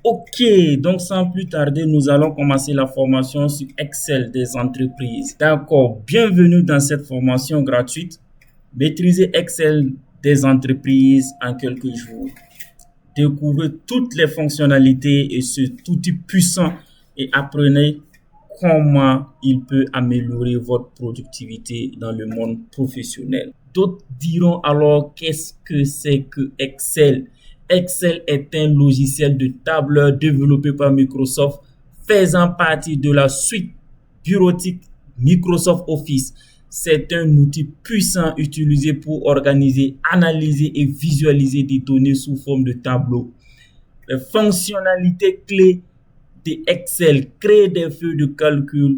Ok, donc sans plus tarder, nous allons commencer la formation sur Excel des entreprises. D'accord, bienvenue dans cette formation gratuite. Maîtriser Excel des entreprises en quelques jours. Découvrez toutes les fonctionnalités et cet outil puissant et apprenez comment il peut améliorer votre productivité dans le monde professionnel. D'autres diront alors qu'est-ce que c'est que Excel? Excel est un logiciel de tableur développé par Microsoft faisant partie de la suite bureautique Microsoft Office. C'est un outil puissant utilisé pour organiser, analyser et visualiser des données sous forme de tableaux. Les fonctionnalités clés de Excel, créer des feuilles de calcul,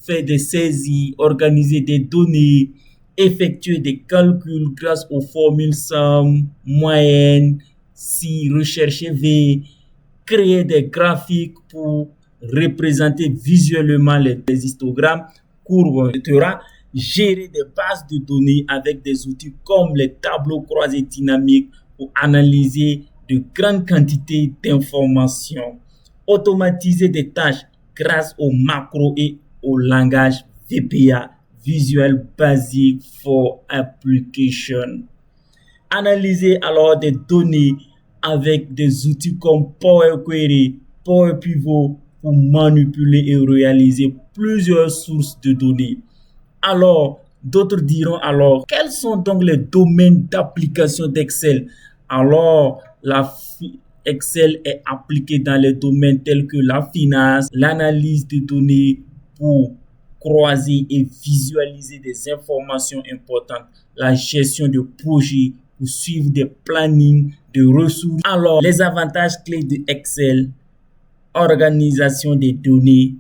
faire des saisies, organiser des données, effectuer des calculs grâce aux formules somme, moyenne, si, rechercher V, créer des graphiques pour représenter visuellement les histogrammes, courbes, etc. Gérer des bases de données avec des outils comme les tableaux croisés dynamiques pour analyser de grandes quantités d'informations. Automatiser des tâches grâce aux macros et au langage VBA, Visual Basic for Application. Analyser alors des données avec des outils comme Power Query, Power Pivot pour manipuler et réaliser plusieurs sources de données. Alors, d'autres diront alors, quels sont donc les domaines d'application d'Excel? Alors, Excel est appliqué dans les domaines tels que la finance, l'analyse de données pour croiser et visualiser des informations importantes, la gestion de projets pour suivre des plannings de ressources. Alors, les avantages clés de Excel: organisation des données,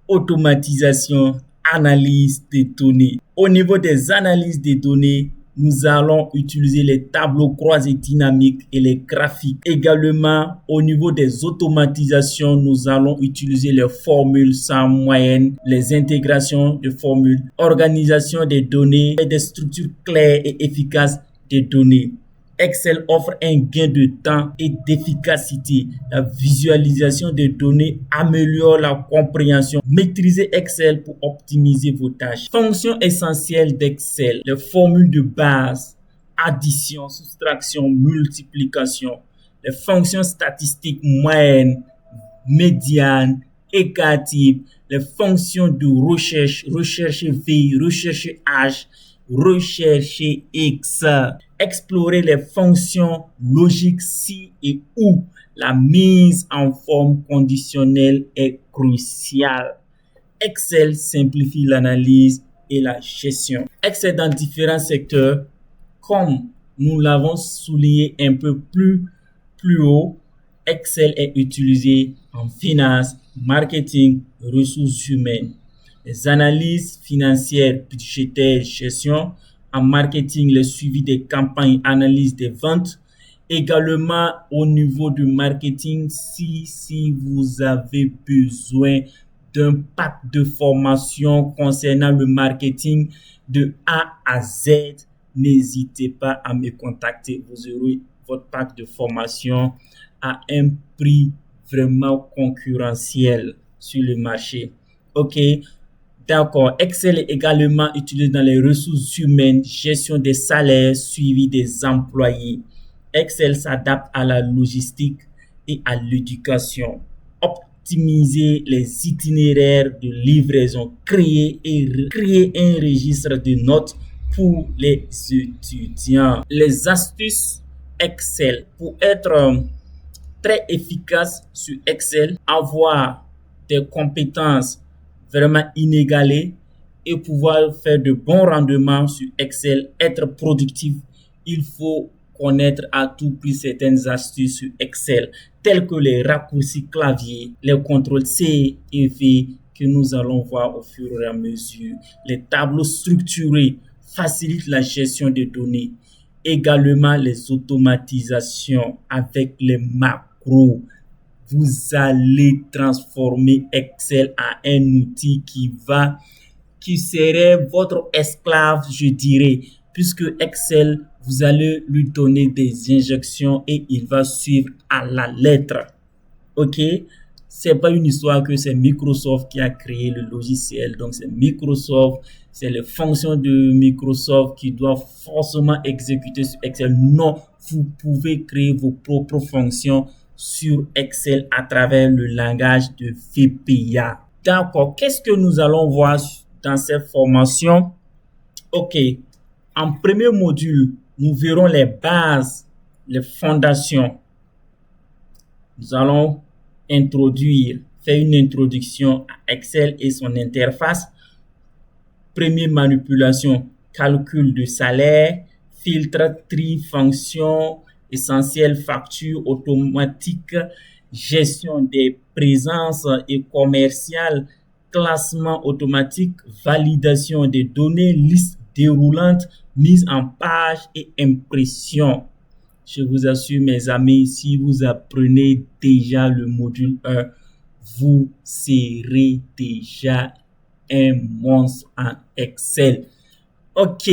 automatisation, analyse des données. Au niveau des analyses des données, nous allons utiliser les tableaux croisés dynamiques et les graphiques. Également, au niveau des automatisations, nous allons utiliser les formules sans moyenne, les intégrations de formules, organisation des données et des structures claires et efficaces des données. Excel offre un gain de temps et d'efficacité. La visualisation des données améliore la compréhension. Maîtrisez Excel pour optimiser vos tâches. Fonctions essentielles d'Excel: les formules de base, addition, soustraction, multiplication, les fonctions statistiques moyenne, médiane, écartive, les fonctions de recherche, rechercher V, rechercher H, rechercher X. Explorer les fonctions logiques si et où la mise en forme conditionnelle est cruciale. Excel simplifie l'analyse et la gestion. Excel dans différents secteurs, comme nous l'avons souligné un peu plus haut. Excel est utilisé en finance, marketing, ressources humaines, les analyses financières, budgétaires, gestion. En marketing, le suivi des campagnes, analyse des ventes. Également au niveau du marketing, si vous avez besoin d'un pack de formation concernant le marketing de A à Z, n'hésitez pas à me contacter. Vous aurez votre pack de formation à un prix vraiment concurrentiel sur le marché. OK? D'accord. Excel est également utilisé dans les ressources humaines, gestion des salaires, suivi des employés. Excel s'adapte à la logistique et à l'éducation. Optimiser les itinéraires de livraison, créer un registre de notes pour les étudiants. Les astuces Excel pour être très efficace sur Excel: avoir des compétences vraiment inégalées et pouvoir faire de bons rendements sur Excel, être productif. Il faut connaître à tout prix certaines astuces sur Excel, telles que les raccourcis clavier, les contrôles C et V que nous allons voir au fur et à mesure. Les tableaux structurés facilitent la gestion des données. Également les automatisations avec les macros. Vous allez transformer Excel en un outil qui serait votre esclave, je dirais, puisque Excel, vous allez lui donner des injections et il va suivre à la lettre. Ok, c'est pas une histoire que c'est Microsoft qui a créé le logiciel. Donc, c'est Microsoft, c'est les fonctions de Microsoft qui doivent forcément exécuter sur Excel. Non, vous pouvez créer vos propres fonctions sur Excel à travers le langage de VBA. D'accord, qu'est-ce que nous allons voir dans cette formation? Ok, en premier module, nous verrons les bases, les fondations. Nous allons faire une introduction à Excel et son interface. Première manipulation, calcul de salaire, filtre, tri, fonction, essentiel, facture automatique, gestion des présences et commerciales, classement automatique, validation des données, liste déroulante, mise en page et impression. Je vous assure, mes amis, si vous apprenez déjà le module 1, vous serez déjà un monstre en Excel. Ok.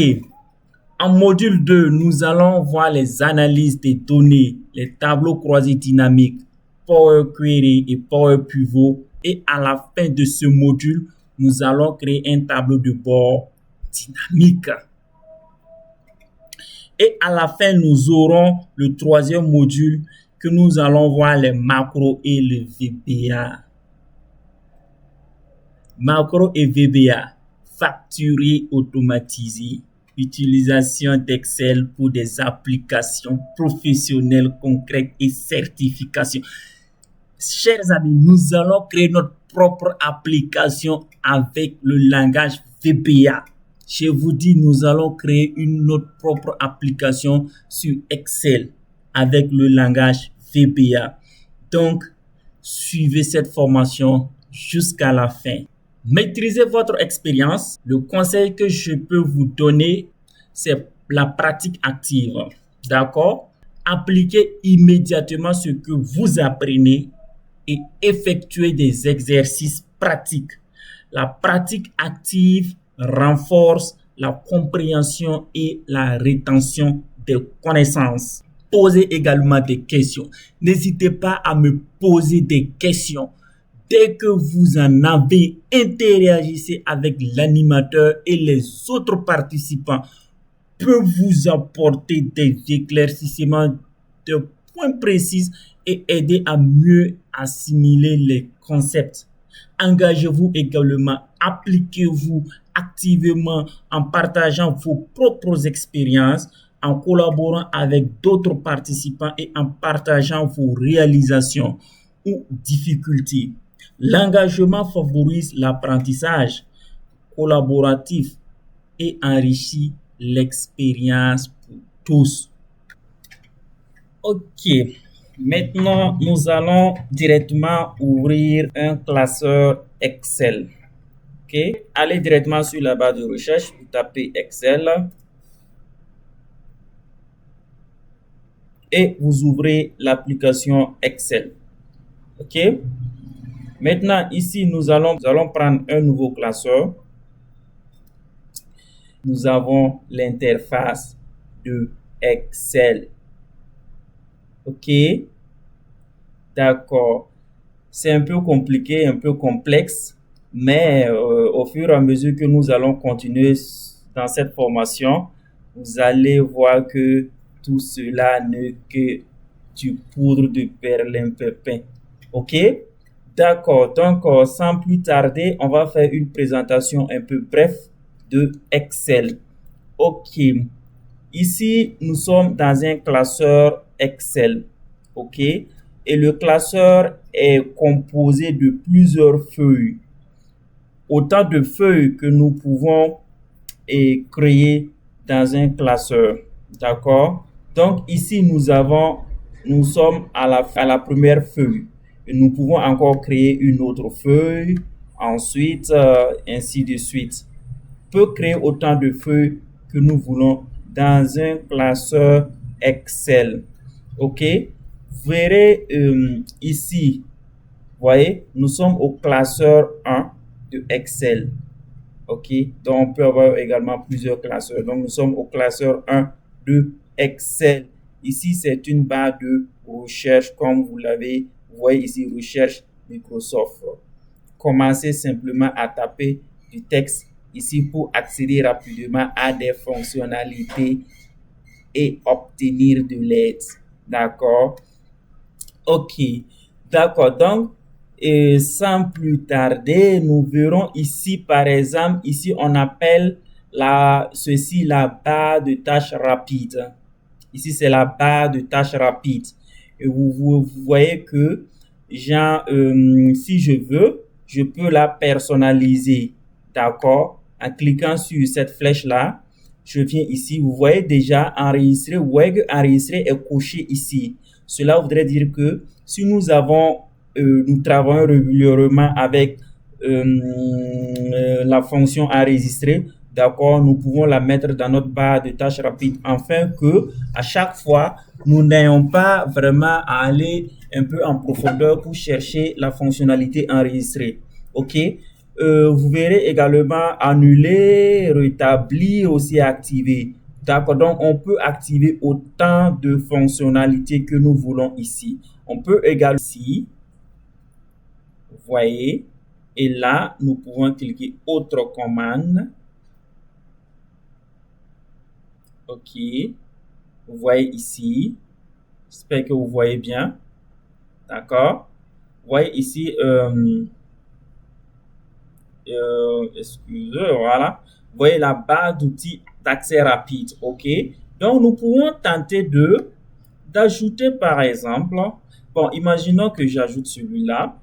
En module 2, nous allons voir les analyses des données, les tableaux croisés dynamiques, Power Query et Power Pivot. Et à la fin de ce module, nous allons créer un tableau de bord dynamique. Et à la fin, nous aurons le troisième module que nous allons voir les macros et le VBA. Macros et VBA, facturer automatisé, utilisation d'Excel pour des applications professionnelles concrètes et certification. Chers amis, nous allons créer notre propre application avec le langage VBA. Je vous dis, nous allons créer notre propre application sur Excel avec le langage VBA. Donc, suivez cette formation jusqu'à la fin. Maîtrisez votre expérience. Le conseil que je peux vous donner, c'est la pratique active. D'accord? Appliquez immédiatement ce que vous apprenez et effectuez des exercices pratiques. La pratique active renforce la compréhension et la rétention des connaissances. Posez également des questions. N'hésitez pas à me poser des questions. Dès que vous en avez, interagissez avec l'animateur et les autres participants peut vous apporter des éclaircissements de points précis et aider à mieux assimiler les concepts. Engagez-vous également, appliquez-vous activement en partageant vos propres expériences, en collaborant avec d'autres participants et en partageant vos réalisations ou difficultés. L'engagement favorise l'apprentissage collaboratif et enrichit l'expérience pour tous. Ok, maintenant nous allons directement ouvrir un classeur Excel. Ok, allez directement sur la barre de recherche, vous tapez Excel et vous ouvrez l'application Excel. Ok, maintenant ici nous allons prendre un nouveau classeur. Nous avons l'interface de Excel. Ok, d'accord. C'est un peu compliqué, un peu complexe, mais au fur et à mesure que nous allons continuer dans cette formation, vous allez voir que tout cela n'est que du poudre de perlimpinpin. Ok, d'accord. Donc, sans plus tarder, on va faire une présentation un peu brève de Excel. Ok, ici nous sommes dans un classeur Excel. Ok, et le classeur est composé de plusieurs feuilles. Autant de feuilles que nous pouvons créer dans un classeur. D'accord, donc ici nous sommes à la première feuille et nous pouvons encore créer une autre feuille, ensuite ainsi de suite. Peut créer autant de feuilles que nous voulons dans un classeur Excel. Ok, vous verrez ici, voyez, nous sommes au classeur 1 de Excel. Ok, donc on peut avoir également plusieurs classeurs. Donc nous sommes au classeur 1 de Excel. Ici, c'est une barre de recherche comme vous Vous voyez ici, recherche Microsoft. Commencez simplement à taper du texte ici pour accéder rapidement à des fonctionnalités et obtenir de l'aide. D'accord? Ok. D'accord. Donc, sans plus tarder, nous verrons ici, par exemple, ici, on appelle ceci la barre de tâches rapides. Ici, c'est la barre de tâches rapides. Et vous voyez que, si je veux, je peux la personnaliser. D'accord? En cliquant sur cette flèche-là, je viens ici. Vous voyez déjà enregistrer. Vous voyez que enregistrer est coché ici. Cela voudrait dire que si nous travaillons régulièrement avec la fonction enregistrer, d'accord, nous pouvons la mettre dans notre barre de tâches rapides afin que à chaque fois, nous n'ayons pas vraiment à aller un peu en profondeur pour chercher la fonctionnalité enregistrée. OK? Vous verrez également annuler, rétablir, aussi activer. D'accord, donc on peut activer autant de fonctionnalités que nous voulons ici. On peut également ici, vous voyez, et là, nous pouvons cliquer autre commande. OK, vous voyez ici, j'espère que vous voyez bien. D'accord, vous voyez ici, excusez, voilà. Vous voyez la barre d'outils d'accès rapide. OK. Donc, nous pouvons tenter d'ajouter, par exemple, bon, imaginons que j'ajoute celui-là.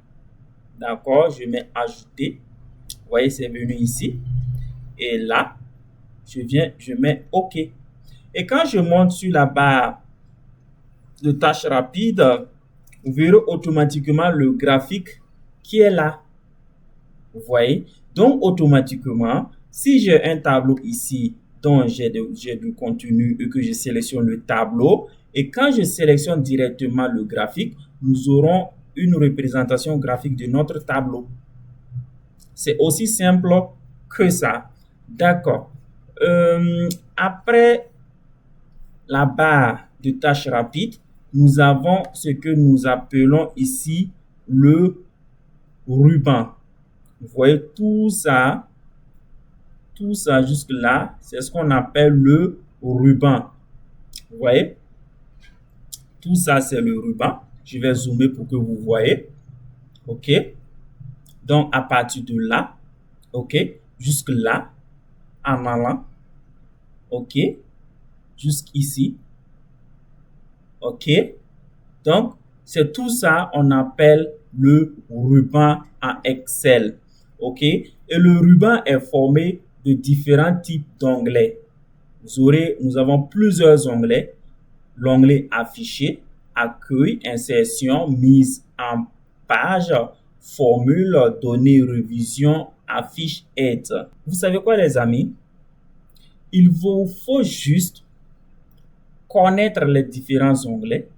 D'accord. Je mets ajouter. Vous voyez, c'est venu ici. Et là, je mets OK. Et quand je monte sur la barre de tâches rapides, vous verrez automatiquement le graphique qui est là. Vous voyez? Donc, automatiquement, si j'ai un tableau ici dont j'ai du contenu et que je sélectionne le tableau, et quand je sélectionne directement le graphique, nous aurons une représentation graphique de notre tableau. C'est aussi simple que ça. D'accord. Après la barre de tâches rapides, nous avons ce que nous appelons ici le ruban. Vous voyez tout ça jusque là, c'est ce qu'on appelle le ruban. Vous voyez, tout ça c'est le ruban. Je vais zoomer pour que vous voyez. OK, donc à partir de là, OK, jusque là, en allant, OK, jusqu'ici, OK, donc c'est tout ça on appelle le ruban en Excel. OK, et le ruban est formé de différents types d'onglets. Nous avons plusieurs onglets. L'onglet affiché, accueil, insertion, mise en page, formule, données, révision, affiche, aide. Vous savez quoi les amis? Il vous faut juste connaître les différents onglets.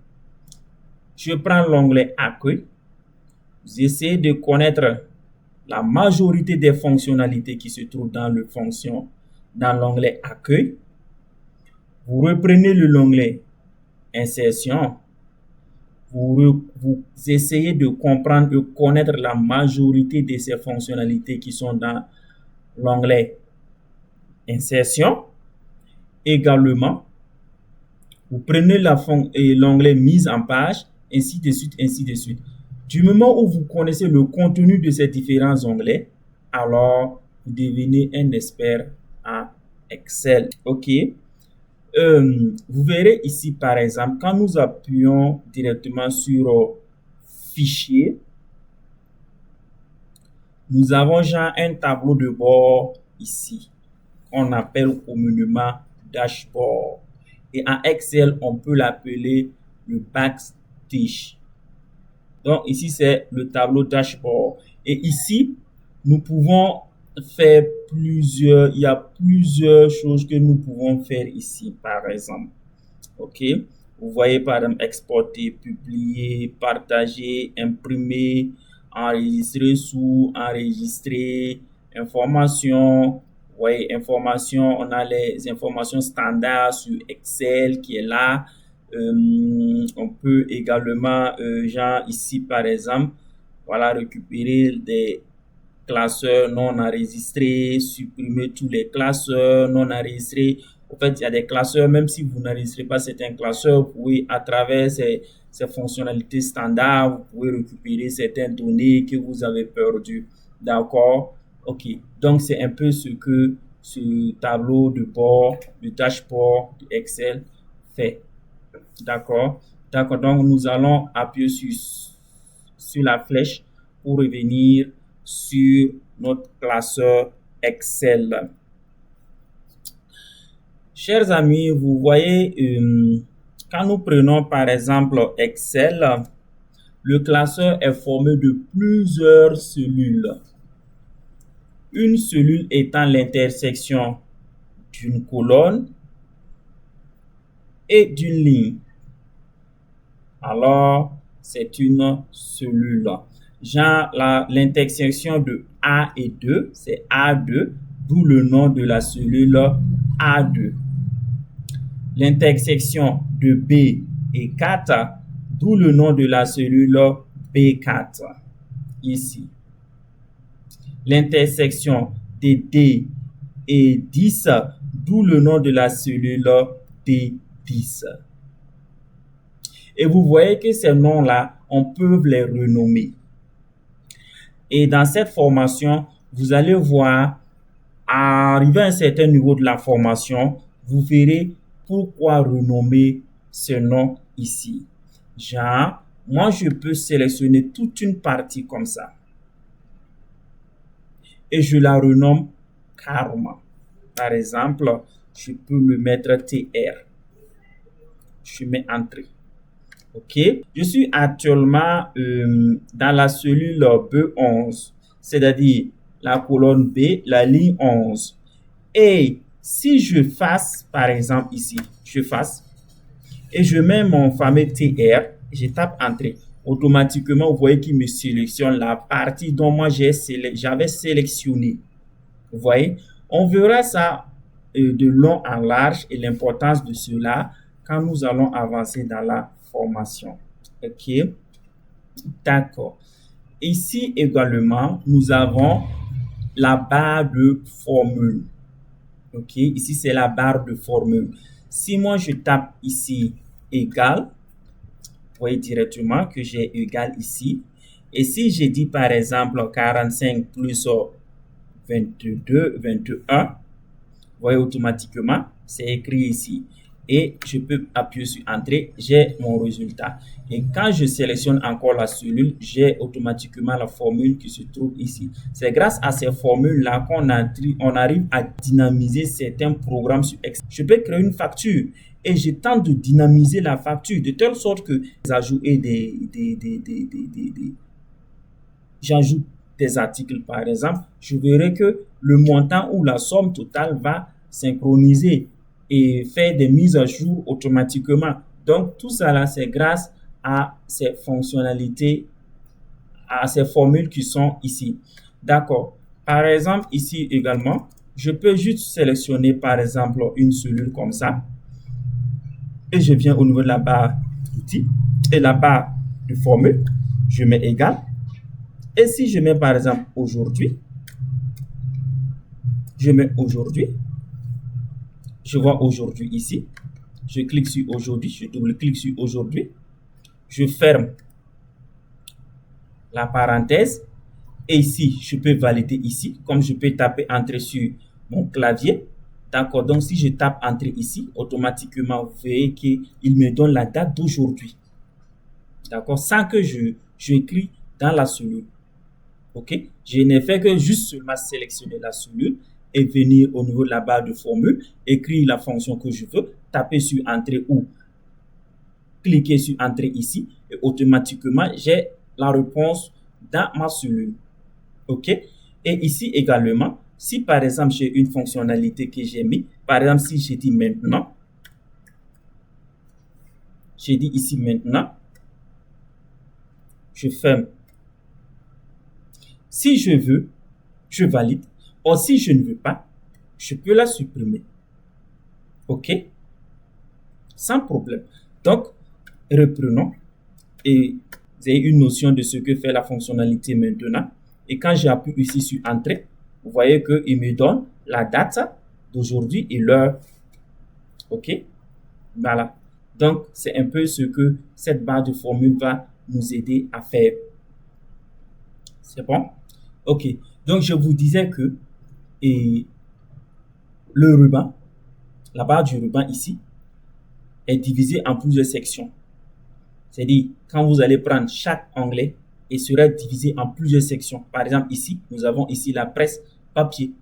Je prends l'onglet accueil. Vous essayez de connaître la majorité des fonctionnalités qui se trouvent dans l'onglet accueil. Vous reprenez l'onglet insertion. Vous essayez de comprendre et connaître la majorité de ces fonctionnalités qui sont dans l'onglet insertion. Également, vous prenez l'onglet mise en page, ainsi de suite, ainsi de suite. Du moment où vous connaissez le contenu de ces différents onglets, alors vous devenez un expert en Excel. OK. Vous verrez ici, par exemple, quand nous appuyons directement sur Fichier, nous avons genre un tableau de bord ici, qu'on appelle communément Dashboard. Et en Excel, on peut l'appeler le Backstage. Donc ici, c'est le tableau Dashboard. Et ici, nous pouvons faire il y a plusieurs choses que nous pouvons faire ici, par exemple. OK, vous voyez par exemple exporter, publier, partager, imprimer, enregistrer sous, enregistrer, information. Vous voyez, information, on a les informations standards sur Excel qui est là. On peut également, genre ici par exemple, voilà, récupérer des classeurs non enregistrés, supprimer tous les classeurs non enregistrés. En fait, il y a des classeurs, même si vous n'enregistrez pas certains classeurs, vous pouvez, à travers ces fonctionnalités standards, vous pouvez récupérer certaines données que vous avez perdues. D'accord? OK. Donc, c'est un peu ce que ce tableau de bord, de dashboard, de Excel fait. D'accord? D'accord. Donc, nous allons appuyer sur la flèche pour revenir sur notre classeur Excel. Chers amis, vous voyez, quand nous prenons par exemple Excel, le classeur est formé de plusieurs cellules. Une cellule étant l'intersection d'une colonne et d'une ligne. Alors, c'est une cellule. Genre, l'intersection de A et 2, c'est A2, d'où le nom de la cellule A2. L'intersection de B et 4, d'où le nom de la cellule B4, ici. L'intersection de D et 10, d'où le nom de la cellule D10. Et vous voyez que ces noms-là, on peut les renommer. Et dans cette formation, vous allez voir, arrivé à un certain niveau de la formation, vous verrez pourquoi renommer ce nom ici. Genre, moi, je peux sélectionner toute une partie comme ça. Et je la renomme Karma. Par exemple, je peux le mettre TR. Je mets Entrée. OK. Je suis actuellement dans la cellule B11, c'est-à-dire la colonne B, la ligne 11. Et si je fasse, par exemple ici, je fasse, et je mets mon fameux TR, je tape Entrée, automatiquement, vous voyez qu'il me sélectionne la partie dont moi j'avais sélectionné. Vous voyez, on verra ça de long en large et l'importance de cela quand nous allons avancer dans la formation. OK, d'accord. Ici également, nous avons la barre de formule. OK, ici c'est la barre de formule. Si moi je tape ici égal, vous voyez directement que j'ai égal ici. Et si je dis par exemple 45 plus 22, 21, vous voyez automatiquement, c'est écrit ici. Et je peux appuyer sur Entrée, j'ai mon résultat. Et quand je sélectionne encore la cellule, j'ai automatiquement la formule qui se trouve ici. C'est grâce à ces formules-là qu'on arrive à dynamiser certains programmes sur Excel. Je peux créer une facture et je tente de dynamiser la facture de telle sorte que j'ajoute j'ajoute des articles par exemple, je verrai que le montant ou la somme totale va synchroniser et faire des mises à jour automatiquement. Donc tout ça là, c'est grâce à ces fonctionnalités, à ces formules qui sont ici. D'accord. Par exemple, ici également, je peux juste sélectionner par exemple une cellule comme ça. Et je viens au niveau de la barre d'outils et la barre de formule, je mets égal. Et si je mets par exemple aujourd'hui, je mets aujourd'hui, je vois aujourd'hui ici, je clique sur aujourd'hui, je double-clique sur aujourd'hui, je ferme la parenthèse et ici, je peux valider ici, comme je peux taper Entrée sur mon clavier. D'accord, donc si je tape Entrée ici, automatiquement, vous voyez qu'il me donne la date d'aujourd'hui. D'accord, sans que j'écris dans la cellule. OK, je n'ai fait que juste seulement sélectionner la cellule et venir au niveau de la barre de formule, écrire la fonction que je veux, taper sur Entrée ou cliquer sur Entrée ici et automatiquement, j'ai la réponse dans ma cellule. OK, et ici également, si par exemple, j'ai une fonctionnalité que j'ai mis, par exemple, si j'ai dit maintenant, j'ai dit ici maintenant, je ferme. Si je veux, je valide. Ou si je ne veux pas, je peux la supprimer. OK? Sans problème. Donc, reprenons et vous avez une notion de ce que fait la fonctionnalité maintenant. Et quand j'appuie ici sur Entrée, vous voyez qu'il me donne la date d'aujourd'hui et l'heure. OK? Voilà. Donc, c'est un peu ce que cette barre de formule va nous aider à faire. C'est bon? OK. Donc, je vous disais que le ruban, la barre du ruban ici, est divisée en plusieurs sections. C'est-à-dire, quand vous allez prendre chaque onglet, il sera divisé en plusieurs sections. Par exemple, ici, nous avons ici la presse papier.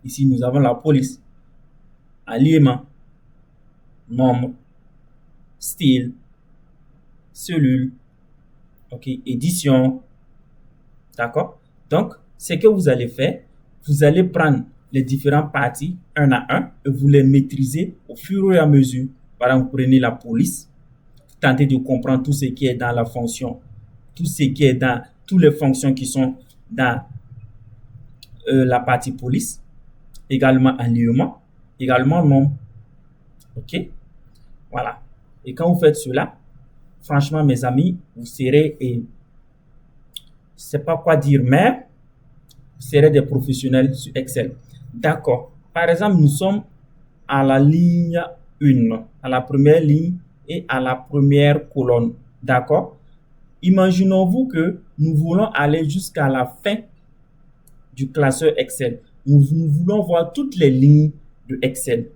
Ici, nous avons la police, alliement, nombre, style, cellule, OK, édition. D'accord? Donc, ce que vous allez faire, vous allez prendre les différentes parties un à un et vous les maîtriser au fur et à mesure. Par exemple, vous prenez la police, tentez de comprendre tout ce qui est dans la fonction, tout ce qui est dans toutes les fonctions qui sont dans la partie police, également alignement, également nombre. OK? Voilà. Et quand vous faites cela, franchement, mes amis, vous serez, je ne sais pas quoi dire, mais vous serez des professionnels sur Excel. D'accord. Par exemple, nous sommes à la ligne 1, à la première ligne et à la première colonne. D'accord? Imaginons-vous que nous voulons aller jusqu'à la fin du classeur Excel. Nous voulons voir toutes les lignes de Excel.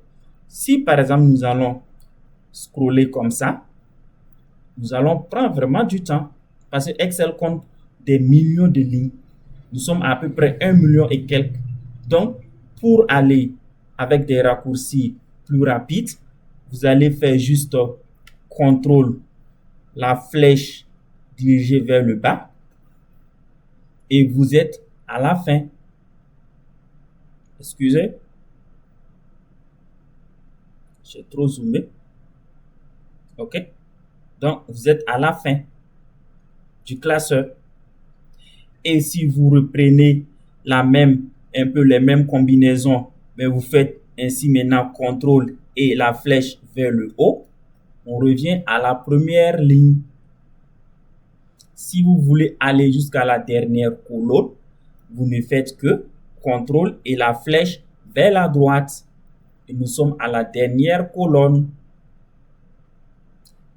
Si par exemple nous allons scroller comme ça, nous allons prendre vraiment du temps parce que Excel compte des millions de lignes. Nous sommes à peu près 1 million et quelques. Donc, pour aller avec des raccourcis plus rapides, vous allez faire juste CTRL, la flèche dirigée vers le bas et vous êtes à la fin. Excusez, j'ai trop zoomé. OK? Donc, vous êtes à la fin du classeur. Et si vous reprenez un peu les mêmes combinaisons, mais vous faites ainsi maintenant CTRL et la flèche vers le haut, on revient à la première ligne. Si vous voulez aller jusqu'à la dernière colonne, vous ne faites que CTRL et la flèche vers la droite. Et nous sommes à la dernière colonne.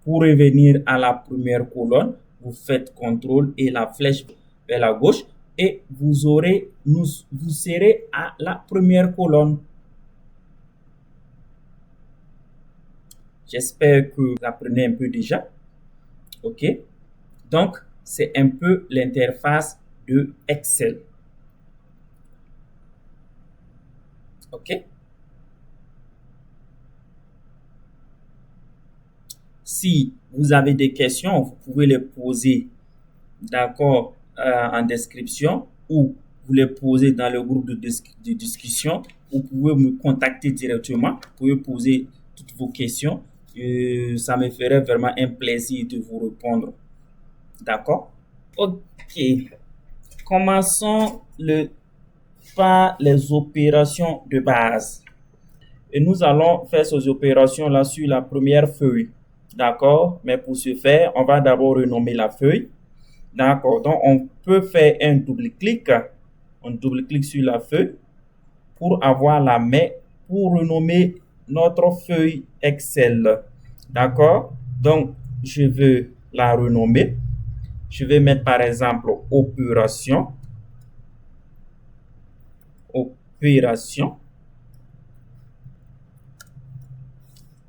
Pour revenir à la première colonne, vous faites CTRL et la flèche vers la gauche et vous serez à la première colonne. J'espère que vous apprenez un peu déjà. OK? Donc, c'est un peu l'interface de Excel. OK? Si vous avez des questions, vous pouvez les poser, d'accord, en description ou vous les posez dans le groupe de discussion. Vous pouvez me contacter directement. Vous pouvez poser toutes vos questions. Ça me ferait vraiment un plaisir de vous répondre. D'accord? OK. Commençons par les opérations de base. Et nous allons faire ces opérations-là sur la première feuille. D'accord? Mais pour ce faire, on va d'abord renommer la feuille. D'accord? Donc, on peut faire un double-clic. On double-clique sur la feuille pour avoir la main pour renommer notre feuille Excel. D'accord? Donc, je veux la renommer. Je vais mettre par exemple opération. Opération.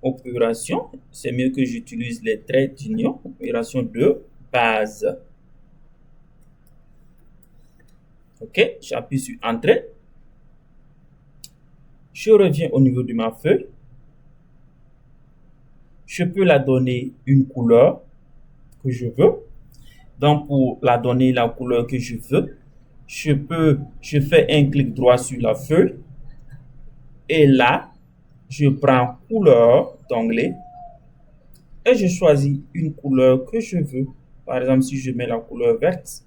Opération, c'est mieux que j'utilise les traits d'union. Opération de base. OK, j'appuie sur Entrée. Je reviens au niveau de ma feuille. Je peux la donner une couleur que je veux. Donc, pour la donner la couleur que je veux, je fais un clic droit sur la feuille. Et là, je prends couleur d'onglet et je choisis une couleur que je veux. Par exemple, si je mets la couleur verte,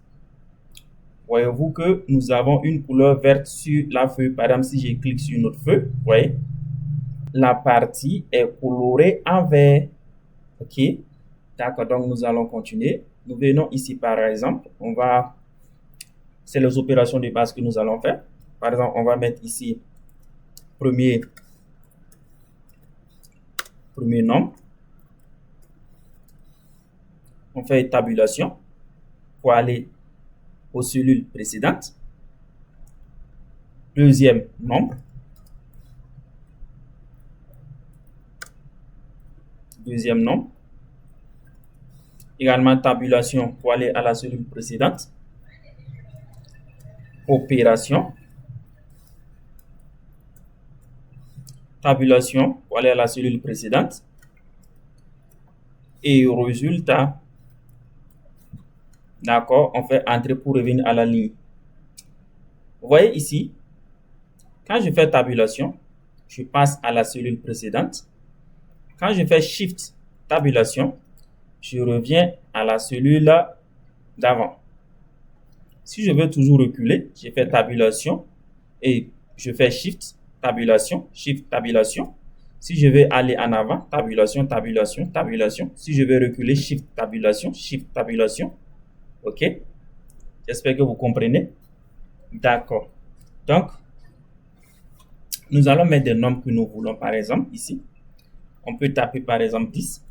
voyez-vous que nous avons une couleur verte sur la feuille. Par exemple, si je clique sur notre feuille, vous voyez, la partie est colorée en vert. OK. D'accord, donc nous allons continuer. Nous venons ici par exemple, c'est les opérations de base que nous allons faire. Par exemple, on va mettre ici premier nombre. On fait tabulation pour aller aux cellules précédentes. Deuxième nombre. Deuxième nombre. Également tabulation pour aller à la cellule précédente. Opération. Tabulation pour aller à la cellule précédente. Et résultat. D'accord, on fait entrer pour revenir à la ligne. Vous voyez ici, quand je fais tabulation, je passe à la cellule précédente. Quand je fais Shift tabulation, je reviens à la cellule d'avant. Si je veux toujours reculer, je fais tabulation et je fais Shift tabulation, Shift tabulation. Si je veux aller en avant, tabulation, tabulation, tabulation. Si je veux reculer, Shift tabulation, Shift tabulation. OK? J'espère que vous comprenez. D'accord. Donc, nous allons mettre des nombres que nous voulons, par exemple, ici. On peut taper, par exemple, 10.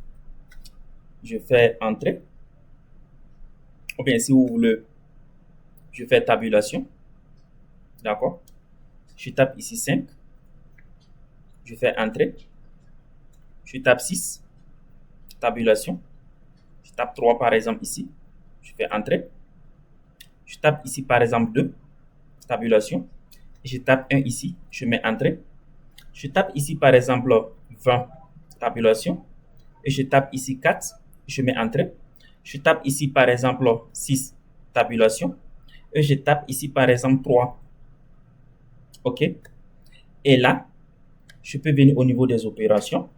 Je fais Entrée. Ou bien, si vous voulez, je fais tabulation. D'accord. Je tape ici 5. Je fais Entrée. Je tape 6. Tabulation. Je tape 3, par exemple, ici. Je fais Entrée. Je tape ici, par exemple, 2. Tabulation. Je tape 1 ici. Je mets Entrée. Je tape ici, par exemple, 20. Tabulation. Et je tape ici 4. Je mets Entrée. Je tape ici, par exemple, 6. Tabulation. Et je tape ici, par exemple, 3. OK. Et là, je peux venir au niveau des opérations.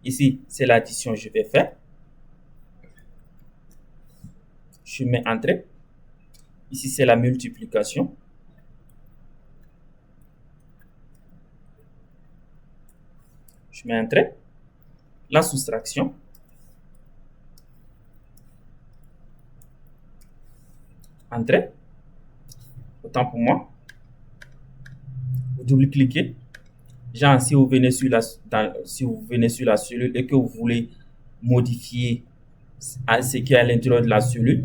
Ici, c'est l'addition que je vais faire. Je mets Entrée. Ici, c'est la multiplication. Je mets Entrée. La soustraction. Entrée. Autant pour moi. Vous double-cliquez. Genre, si vous venez sur la cellule et que vous voulez modifier ce qui est à l'intérieur de la cellule,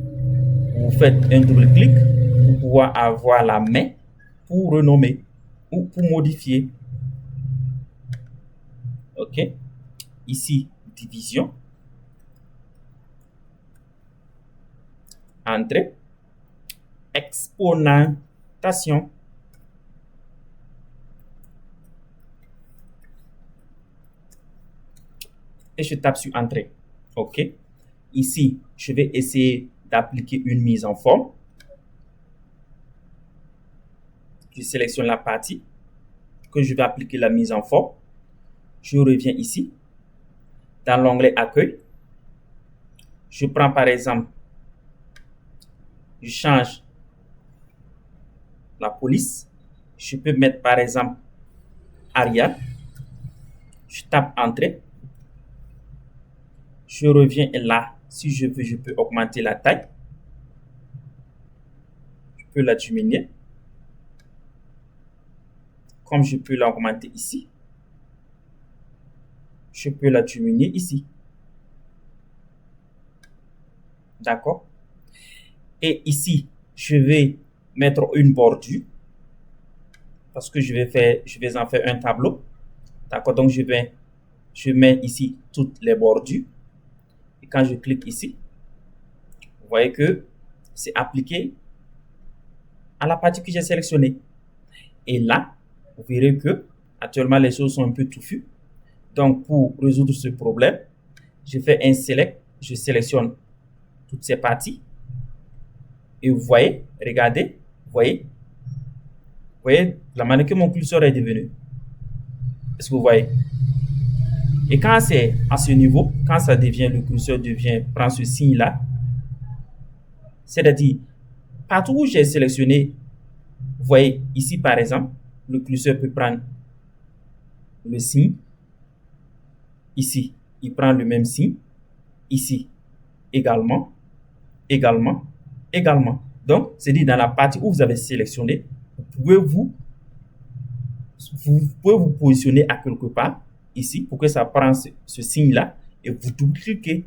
vous faites un double-clic pour pouvoir avoir la main pour renommer ou pour modifier. OK. Ici, division. Entrée. Exponentation. Et je tape sur Entrée. OK. Ici, je vais essayer d'appliquer une mise en forme. Je sélectionne la partie que je vais appliquer la mise en forme. Je reviens ici, dans l'onglet Accueil. Je prends par exemple, je change la police. Je peux mettre par exemple Arial. Je tape Entrée. Je reviens là. Si je veux, je peux augmenter la taille. Je peux la diminuer. Comme je peux l'augmenter ici. Je peux la diminuer ici. D'accord? Et ici, je vais mettre une bordure. Parce que je vais en faire un tableau. D'accord? Donc, je mets ici toutes les bordures. Et quand je clique ici, vous voyez que c'est appliqué à la partie que j'ai sélectionnée. Et là, vous verrez que actuellement les choses sont un peu touffues. Donc, pour résoudre ce problème, je fais un select, je sélectionne toutes ces parties. Et vous voyez, regardez, vous voyez la manière que mon curseur est devenu. Est-ce que vous voyez? Et quand c'est à ce niveau, quand ça devient, le curseur prend ce signe-là, c'est-à-dire, partout où j'ai sélectionné, vous voyez, ici par exemple, le curseur peut prendre le signe. Ici, il prend le même signe. ici, également, également, également. Donc, c'est-à-dire dans la partie où vous avez sélectionné, vous pouvez vous positionner à quelque part, ici, pour que ça prenne ce signe-là, et vous double-cliquez.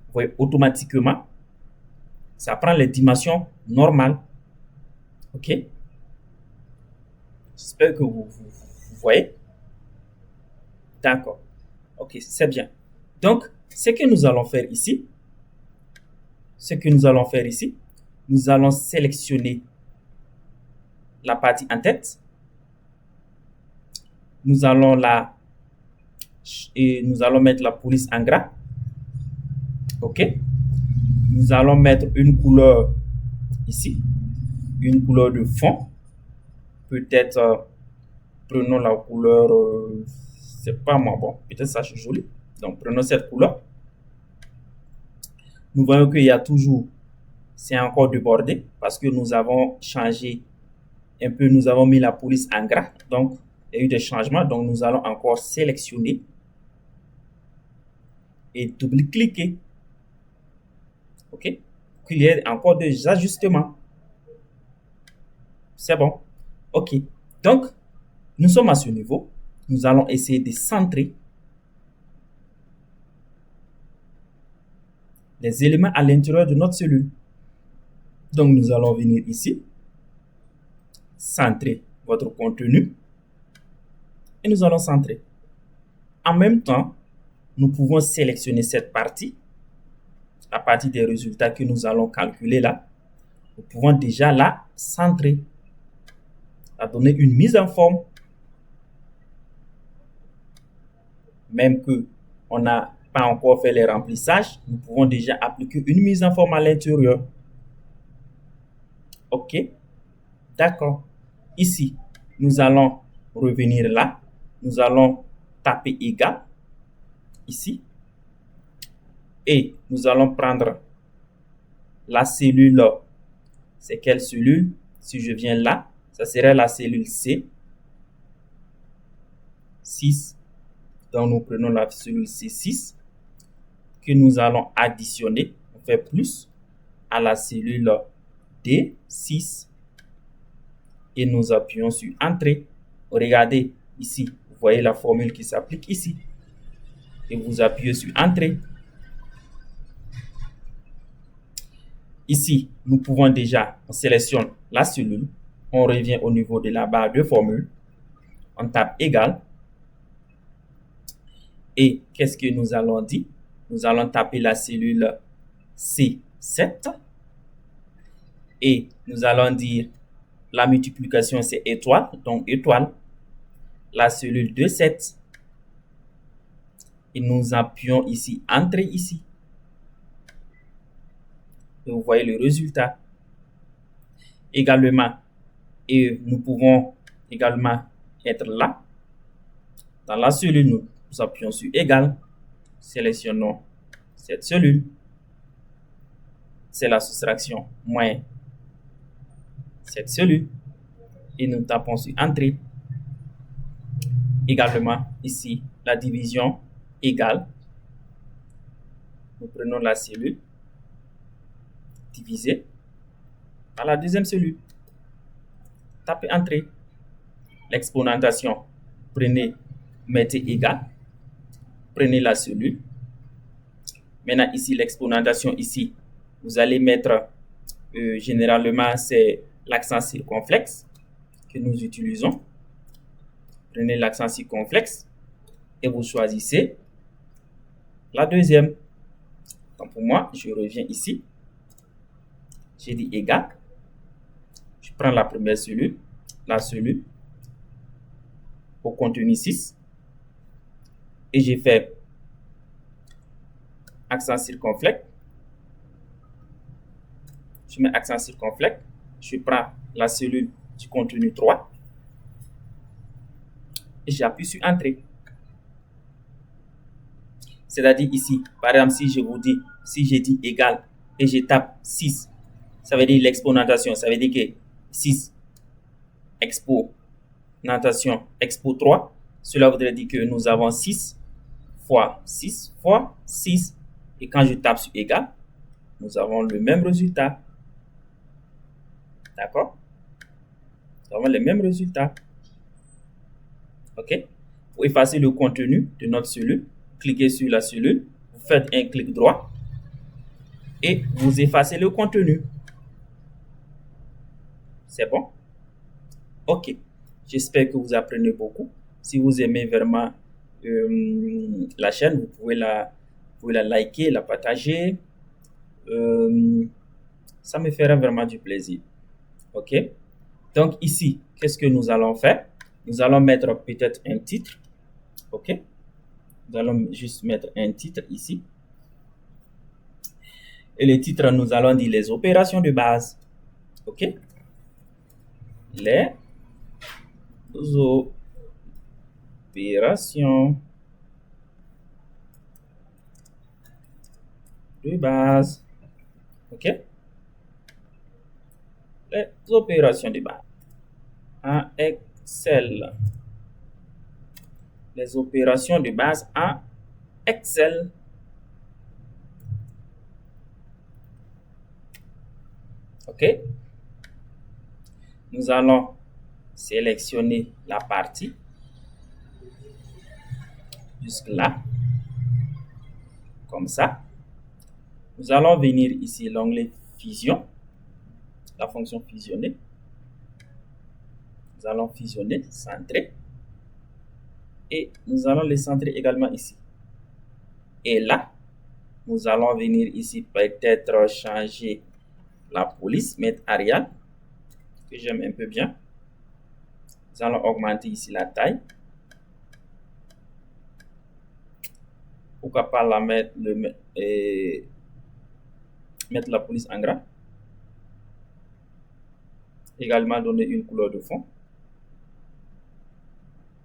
Vous voyez, automatiquement, ça prend les dimensions normales. OK? J'espère que vous voyez. D'accord. OK, c'est bien. Donc, ce que nous allons faire ici, nous allons sélectionner la partie en tête. Nous allons mettre la police en gras. OK? Nous allons mettre une couleur ici, une couleur de fond. Peut-être, prenons la couleur, c'est pas moi, bon, peut-être ça c'est joli. Donc, prenons cette couleur. Nous voyons qu'il y a toujours, c'est encore débordé parce que nous avons changé un peu, nous avons mis la police en gras. Donc, il y a eu des changements. Donc, nous allons encore sélectionner et double-cliquer. OK? Qu'il y ait encore des ajustements. C'est bon. OK. Donc, nous sommes à ce niveau. Nous allons essayer de centrer les éléments à l'intérieur de notre cellule. Donc, nous allons venir ici, centrer votre contenu et nous allons centrer. En même temps, nous pouvons sélectionner cette partie, à partir des résultats que nous allons calculer là. Nous pouvons déjà la centrer, à donner une mise en forme. Même que on n'a pas encore fait les remplissages, nous pouvons déjà appliquer une mise en forme à l'intérieur. OK? D'accord. Ici, nous allons revenir là. Nous allons taper égal ici. Et nous allons prendre la cellule. C'est quelle cellule? Si je viens là, ça serait la cellule C. 6. Donc, nous prenons la cellule C6 que nous allons additionner. On fait plus à la cellule D6. Et nous appuyons sur Entrée. Regardez ici, vous voyez la formule qui s'applique ici. Et vous appuyez sur Entrée. Ici, nous pouvons déjà, on sélectionne la cellule. On revient au niveau de la barre de formule. On tape égal. Et qu'est-ce que nous allons dire? Nous allons taper la cellule C7. Et nous allons dire la multiplication, c'est étoile, donc étoile. La cellule 2,7. Et nous appuyons ici, Entrée ici. Et vous voyez le résultat. Également, et nous pouvons également être là. Dans la cellule, nous appuyons sur égal. Sélectionnons cette cellule. C'est la soustraction moins cette cellule. Et nous tapons sur Entrée. Également, ici, la division égale. Nous prenons la cellule divisée par la deuxième cellule. Tapez Entrée. L'exponentation, mettez égal. Prenez la cellule. Maintenant, ici, l'exponentation, ici, vous allez mettre, généralement, c'est l'accent circonflexe que nous utilisons. Prenez l'accent circonflexe et vous choisissez la deuxième. Donc, pour moi, je reviens ici. J'ai dit égal. Je prends la première cellule, la cellule au contenu 6. Et j'ai fait accent circonflexe. Je mets accent circonflexe. Je prends la cellule du contenu 3. Et j'appuie sur Entrée. C'est-à-dire ici, par exemple, si je dis égal et je tape 6, ça veut dire l'exponentation. Ça veut dire que 6 exponentation expo 3. Cela voudrait dire que nous avons 6 fois 6 fois 6 Et quand je tape sur égal, nous avons le même résultat. D'accord? Nous avons les mêmes résultats. OK? Pour effacer le contenu de notre cellule, cliquez sur la cellule, vous faites un clic droit et vous effacez le contenu. C'est bon? OK. J'espère que vous apprenez beaucoup. Si vous aimez vraiment la chaîne, vous pouvez la liker, la partager. Ça me fera vraiment du plaisir. OK? Donc ici, qu'est-ce que nous allons faire? Nous allons mettre peut-être un titre. OK? Nous allons juste mettre un titre ici. Et le titre, nous allons dire les opérations de base. OK? Les opérations de base. OK? Les opérations de base. En Excel. Les opérations de base en Excel. OK? Nous allons sélectionner la partie jusque là, comme ça. Nous allons venir ici l'onglet fusion, la fonction fusionner. Nous allons fusionner, centrer, et nous allons le centrer également ici. Et là, nous allons venir ici peut-être changer la police, mettre Arial, que j'aime un peu bien. Nous allons augmenter ici la taille. Pourquoi pas la mettre la police en gras. Également donner une couleur de fond.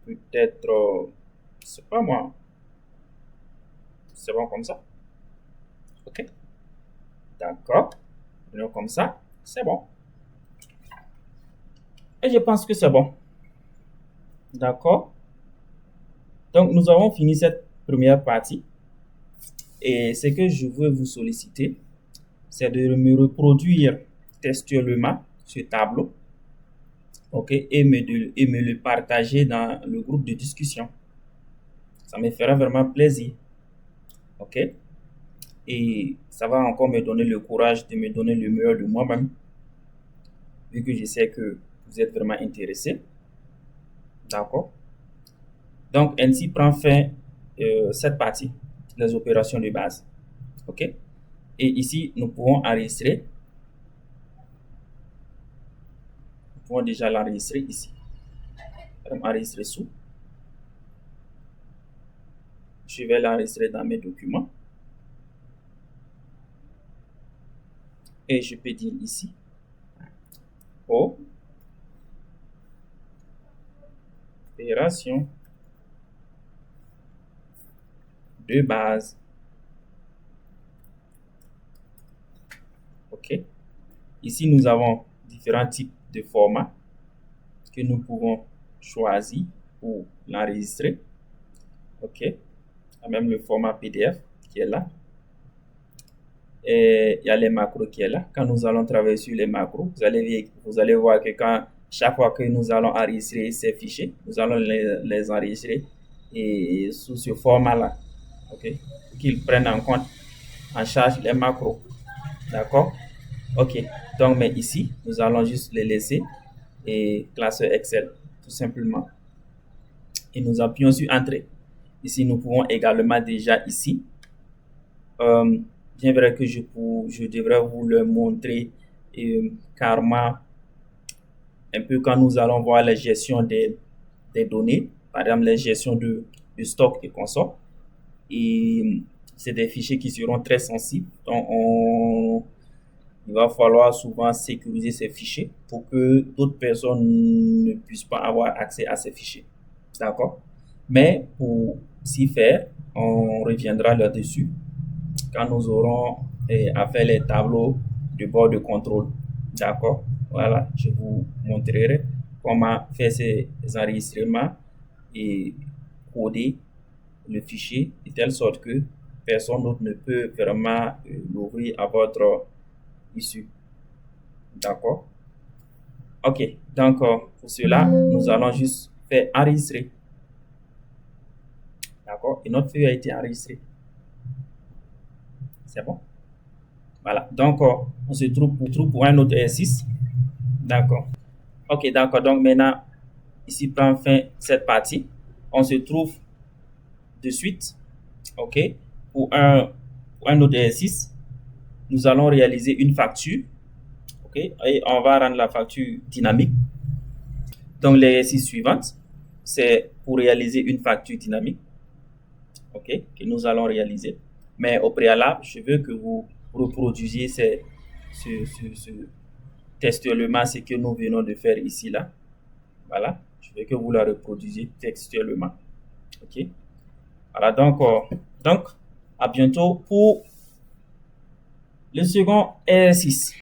Peut-être, c'est pas moi. C'est bon comme ça. OK. D'accord. Comme ça, c'est bon. Et je pense que c'est bon. D'accord. Donc, nous avons fini cette première partie. Et ce que je veux vous solliciter, c'est de me reproduire textuellement ce tableau. OK. Et me le partager dans le groupe de discussion. Ça me fera vraiment plaisir. OK. Et ça va encore me donner le courage de me donner le meilleur de moi-même. Vu que je sais que vous êtes vraiment intéressé. D'accord. Donc, ainsi prend fin cette partie, les opérations de base. OK. Et ici, nous pouvons enregistrer. Nous pouvons déjà l'enregistrer ici. Enregistrer sous. Je vais l'enregistrer dans mes documents. Et je peux dire ici. Opération de base. OK. Ici, nous avons différents types de formats que nous pouvons choisir pour l'enregistrer. OK. Il y a même le format PDF qui est là. Et il y a les macros qui est là. Quand nous allons travailler sur les macros, vous allez voir que chaque fois que nous allons enregistrer ces fichiers, nous allons les enregistrer et sous ce format-là. OK. Qu'ils prennent en charge les macros. D'accord? OK. Donc, mais ici, nous allons juste les laisser et classeur Excel, tout simplement. Et nous appuyons sur Entrée. Ici, nous pouvons également déjà ici. Bien vrai que je devrais vous le montrer carrément un peu quand nous allons voir la gestion des données, par exemple la gestion de stock et consorts. Et c'est des fichiers qui seront très sensibles. Donc, il va falloir souvent sécuriser ces fichiers pour que d'autres personnes ne puissent pas avoir accès à ces fichiers. D'accord? Mais pour s'y faire, on reviendra là-dessus quand nous aurons à faire les tableaux de bord de contrôle. D'accord? Voilà, je vous montrerai comment faire ces enregistrements et coder le fichier de telle sorte que personne d'autre ne peut vraiment l'ouvrir à votre issue. D'accord? Ok, donc pour cela, nous allons juste faire enregistrer. D'accord? Et notre feuille a été enregistrée. C'est bon? Voilà, donc on se trouve pour un autre exercice. D'accord. Ok, d'accord. Donc maintenant, ici prend fin cette partie. On se trouve de suite, ok, pour un autre exercice. Nous allons réaliser une facture, ok, et on va rendre la facture dynamique. Donc l'exercice suivant, c'est pour réaliser une facture dynamique, ok, que nous allons réaliser. Mais au préalable, je veux que vous reproduisiez ce textuellement ce que nous venons de faire ici là. Voilà, je veux que vous la reproduisiez textuellement. Ok. Voilà, donc à bientôt pour le second exercice.